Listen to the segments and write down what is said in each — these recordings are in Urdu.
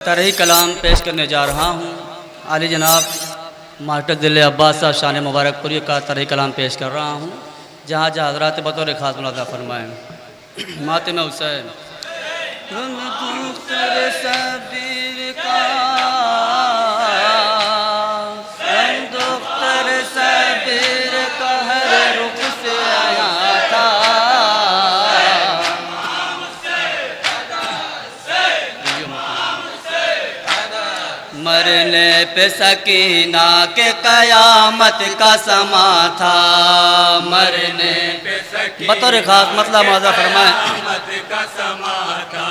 طرح کلام پیش کرنے جا رہا ہوں. عالی جناب ماسٹر دل عباس صاحب شان مبارک پوری کا طرح کلام پیش کر رہا ہوں. جہاں جہاں حضرات بطور خاص ملاحظہ فرمائیں. ماتم حسین مرنے پہ سکینہ کے قیامت کا سما تھا. مرنے پہ سکینہ بطور خاص مطلب مواضع فرمائیں. قیامت کا سما تھا.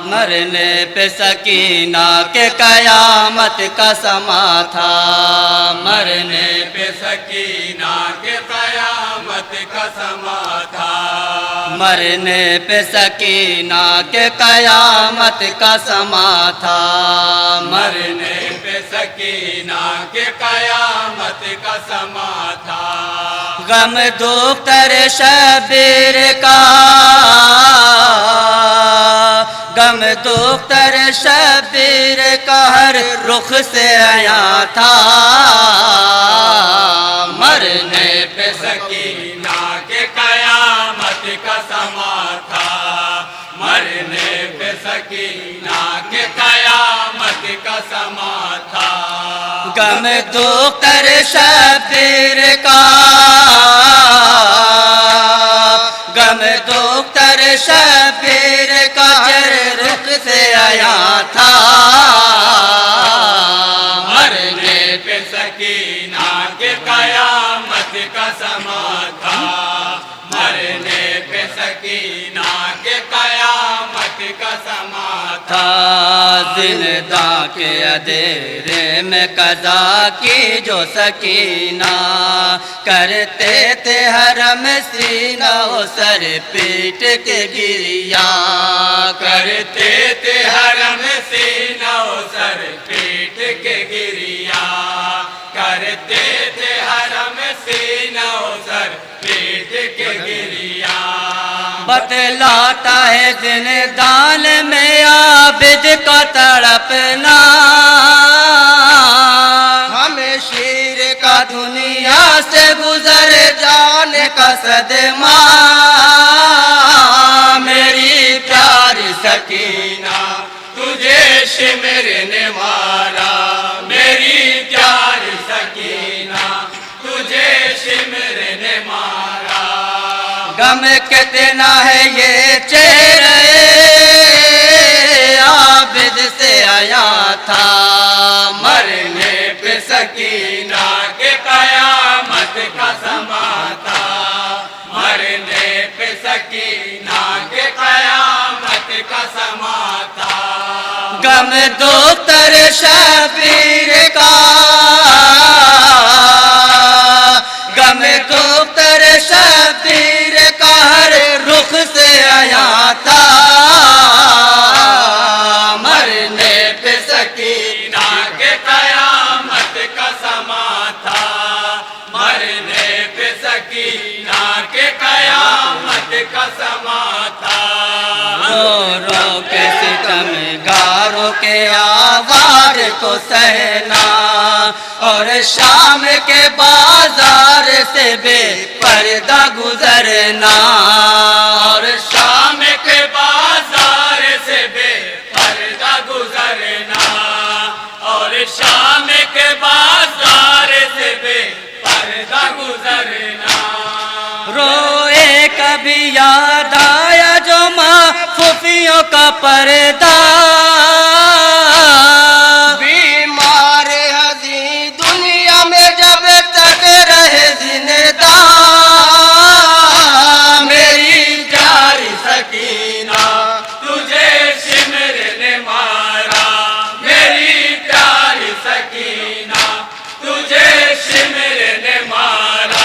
مرنے پہ سکینہ کے قیامت کا سما تھا. مرنے پہ سکینہ کے قیامت کا سما تھا. مرنے پہ سکینہ کے قیامت کا سما تھا. مرنے پہ سکینہ کے قیامت کا سما تھا. غم دختر شبیر کا غم دختر شبیر کا ہر رخ سے آیا تھا. مرنے پہ سکینہ کے قیامت کا سما تھا. مرنے پہ سکینہ کے قیامت کا سما تھا. غم دختر شبیر کا غم دختر شبیر کا ہر رخ سے آیا تھا. مرنے پہ سکینہ کے قیامت کا سما تھا. مرنے پہ سکینہ کے قیامت کا سما تھا. زندہ کے اندھیرے میں قضا کی جو سکینہ کرتے تھے حرم سینہ و سر پیٹ کے گریا. کرتے تھے حرم سینہ و سر پیٹ کے گریا. کرتے تھے حرم سینہ و سر پیٹ کے گریا. بتلاتا ہے زندان میں عابد کا تڑپنا. ہمیں شیر کا دنیا سے گزر جانے کا صدمہ. میری پیاری سکینہ تجھے شمر نے مارا. میری پیاری سکینہ تجھے شمر نے مارا. غم کتنا ہے یہ چہرے عابد سے آیا تھا. مرنے پہ سکینہ کے قیامت کا سما تھا. مرنے پہ سکینہ کے قیامت کا سما تھا. غم دختر شبیر کا غم دختر شبیر کا ہر رخ سے آیا تھا. مرنے پہ سکینہ کے قیامت کا سما تھا. مرنے پہ سکینہ کے قیامت کا سما تھا. رو رو کے ستم گاروں کے آوار کو سہنا اور شام کے بازار سے بے پردہ گزرنا. اور شام کے بازار سے بے پردہ گزرنا. اور شام کے بازار سے بے پردہ گزرنا. روئے کبھی یاد آیا جو ماں پھوپھیوں کا پردہ. بیمار ہزی دنیا میں جب تک رہے زندہ. میری پیاری سکینہ تجھے شمر نے مارا. میری پیاری سکینہ تجھے شمر نے مارا.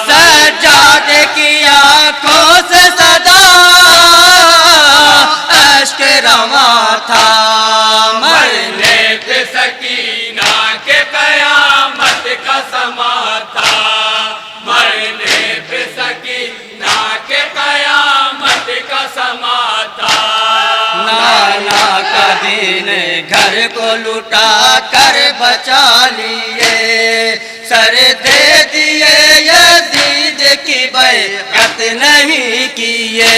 سجاد کی آنکھوں سے صدا اشک رواں تھا. مرنے پہ سکینہ کے قیامت کا سما تھا. مرنے پہ سکینہ کے قیامت کا سما تھا. نانا کا دین اپنے گھر کو لٹا کر بچا لیے سر دے دیے یزید کی بیعت نہیں کیے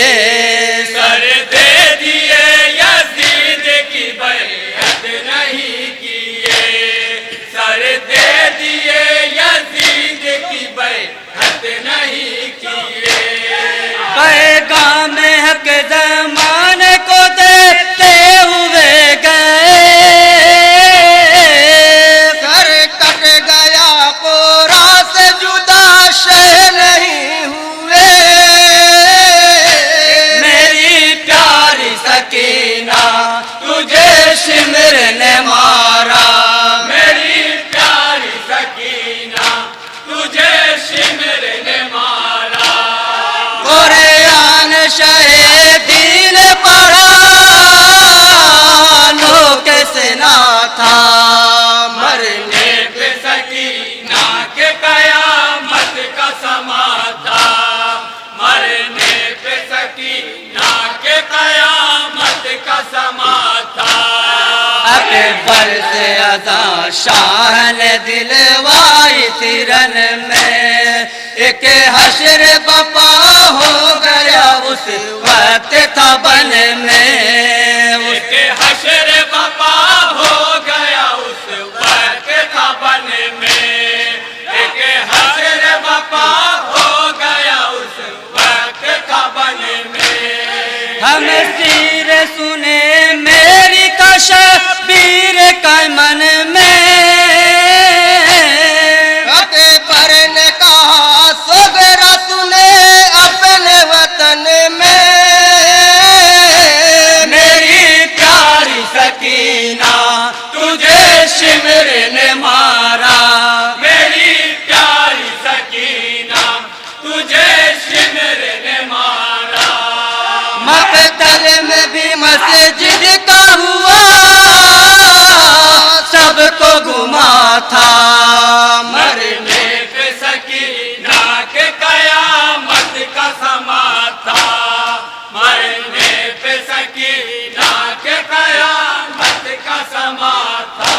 سر دے دیے یزید کی بیعت نہیں کیے سر دے دیے یزید کی بیعت نہیں کیے پیغام حق زمانے کو دیتے ہوئے گئے سر کٹ گیا پورا سے جدا شہ نہیں ہوئے میری پیاری سکینہ تجھے شمر نے مارا میری پیاری سکینہ تجھے شمر نے مارا قرآن شہیدین پڑھا لو کیسے نہ تھا مرنے پہ سکینہ کے قیامت کا سما تھا مرنے پہ سکینہ کے قیامت کا سما تھا اکبر سے عطا شاہ نے دلوائی تھی رن میں ایک حشر بپا ہو گیا اس وقت تھا بن میں ایک حشر بپا ہو گیا اس وقت تھا بن میں ایک حشر بپا ہو گیا اس وقت تھا بن میں ہم سیر سنے میری تشبیر کا من میں اکبر نے کہا سغرا سنے اپنے وطن میں میری پیاری سکینہ تجھے شمر نے مارا میری پیاری سکینہ تجھے شمر نے مارا مقتل میں بھی مسجد کا ہوا سب کو گما تھا مرنے پہ سکینہ کے قیامت کا سما تھا مرنے پہ سکینہ کے قیامت کا سما تھا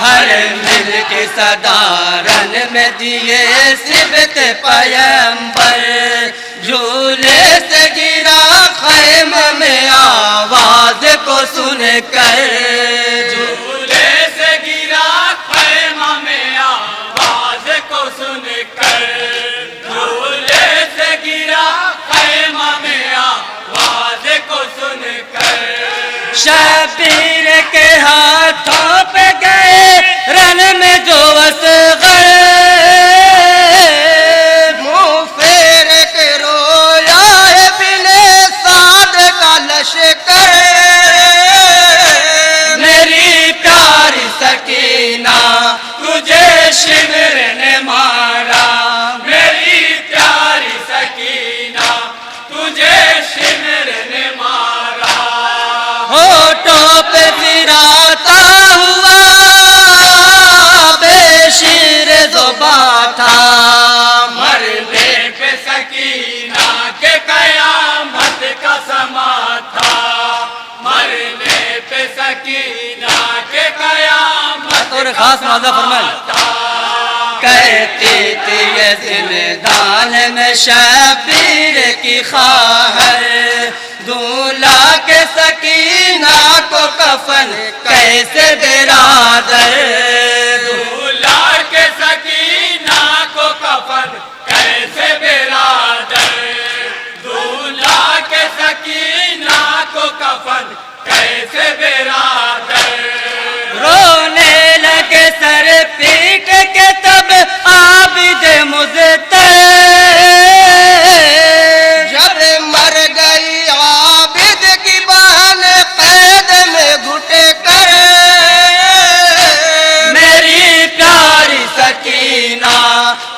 ہر مل کے صدارن میں دیے صبت پیمبر جھولے سے گرا خیمہ میں آواز کو سن کر جھولے سے گرا خیمہ میں آواز کو سن کر جھولے سے گرا خیمہ میں آواز کو سن کر شبیر کے ہاتھوں پہ گئے رن میں جو اصغر منہ پھیر کے رویا ہے بن سعد کا لشکر میری پیاری سکینہ تجھے شمر نے مارا میری پیاری سکینہ تجھے شمر نے مارا ہوٹوں پہ پھراتا ہوا بے شیر زباں تھا مرنے پہ سکینہ کے قیامت کا سما تھا مرنے پہ سکینہ کے قیامت اور خاص مادہ فرمائیں کہتی تھی یہ زندان میں شبیر کی خواہر دولہا کے سکینہ کو کفن کیسے برادر دولہا کے سکینہ کو کفن کیسے برادر دولہا کے سکینہ کو کفن کیسے برادر رونے لگے سر پیٹ کے تب عابد مزتر جب مر گئی عابد کی بہن قید میں گھٹ کر میری پیاری سکینہ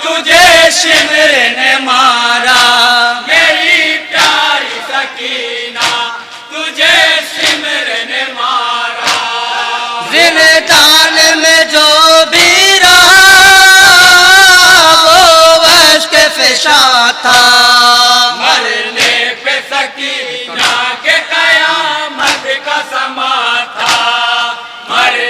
تجھے شمر نے مارا میری پیاری سکینہ تجھے شمر نے مارا زندان میں جو بھی رہا وہ اشک فشاں تھا مرنے پہ سکینہ کے قیامت کا سما تھا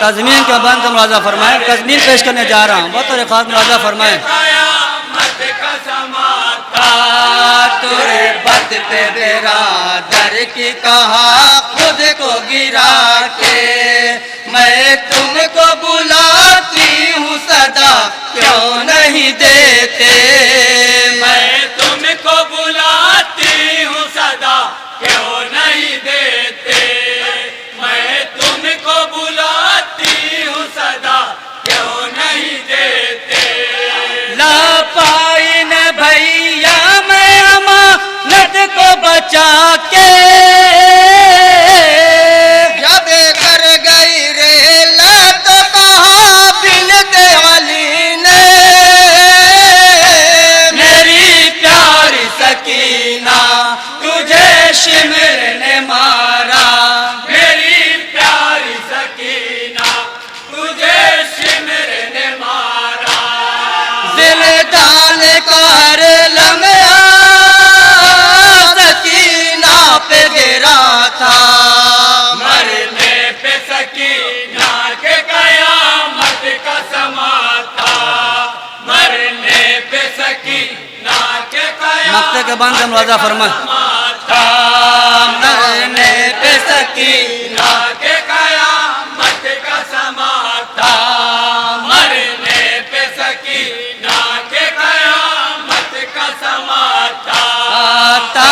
تضمین کا بند ملاحظہ فرمائیں، تضمین پیش کرنے جا رہا ہوں، بطور خاص ملاحظہ فرمائیں۔ قیامت کا سما تھا تربت پہ برادر کی کہا خود کو گرا کے، میں تم کو بلاتی ہوں صدا کیوں نہیں دیتے، میں تم کو بلاتی ہوں صدا کیوں نہیں دیتے، میں تم کو بلاتی ہوں صدا کیوں نہیں دیتے، لا پائی نہ بھیا میں امانت کو بچا کے، جب کر گئی ریلا تو کہا بنت علی نے، میری پیاری سکینہ تجھے شمر نے مارا، میری پیاری سکینہ تجھے شمر نے مارا، زندان کا ہر لمحہ سکینہ پہ گرا تھا، مرنے پہ سکینہ کے قیامت کا سما تھا، مرنے پہ سکینہ کے مقطع کے بند ملاحظہ فرمائیں۔ مرنے پہ سکینہ کے قیامت کا سما تھا، مرنے پہ سکینہ کے قیامت کا سما تھا، آتا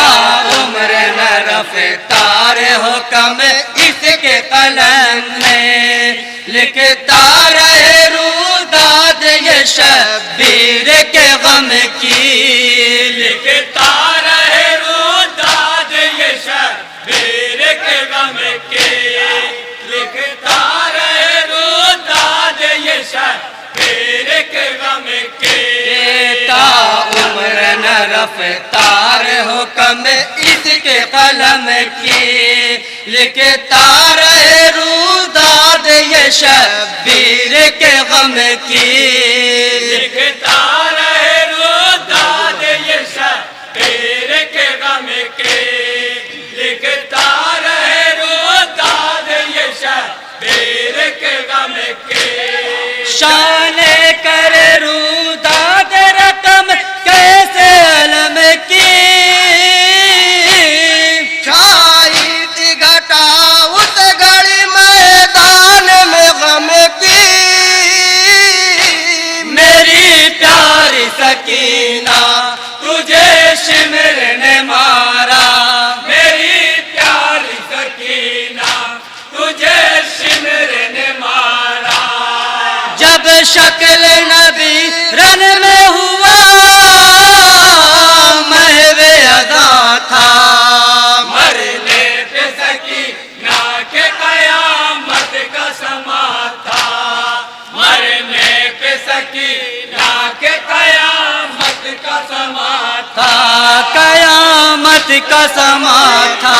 عمر نہ رفتار حکم اس کے قلم میں، لکھتا رہے روداد یہ شبیر کے غم کی، لکھتا رہے روداد یہ شبیر کے غم کے، لکھتا رہے روداد یہ شبیر کے غم کے، تا عمر نہ رفتار حکم اس کے قلم کی، لکھتا رہے روداد یہ شبیر کے غم کی، لکھتا رہے روداد یہ شبیر کے غم کے، لکھتا رہے روداد یہ شبیر کے غم کے، شان کر روداد رقم کیسے علم کی، چھائی تھی گھٹا اس گھڑی میدان میں غم کی، میری پیاری سکینہ تجھے شمر نے مارا، میری پیاری سکینہ تجھے شمر نے مارا، جب شکل نبی رن میں ہوا محو ادا تھا، مرنے پہ سکینہ کے قیامت کا سما تھا، مرنے پہ سکینہ کے قیامت کا سما تھا، قیامت کا سما تھا،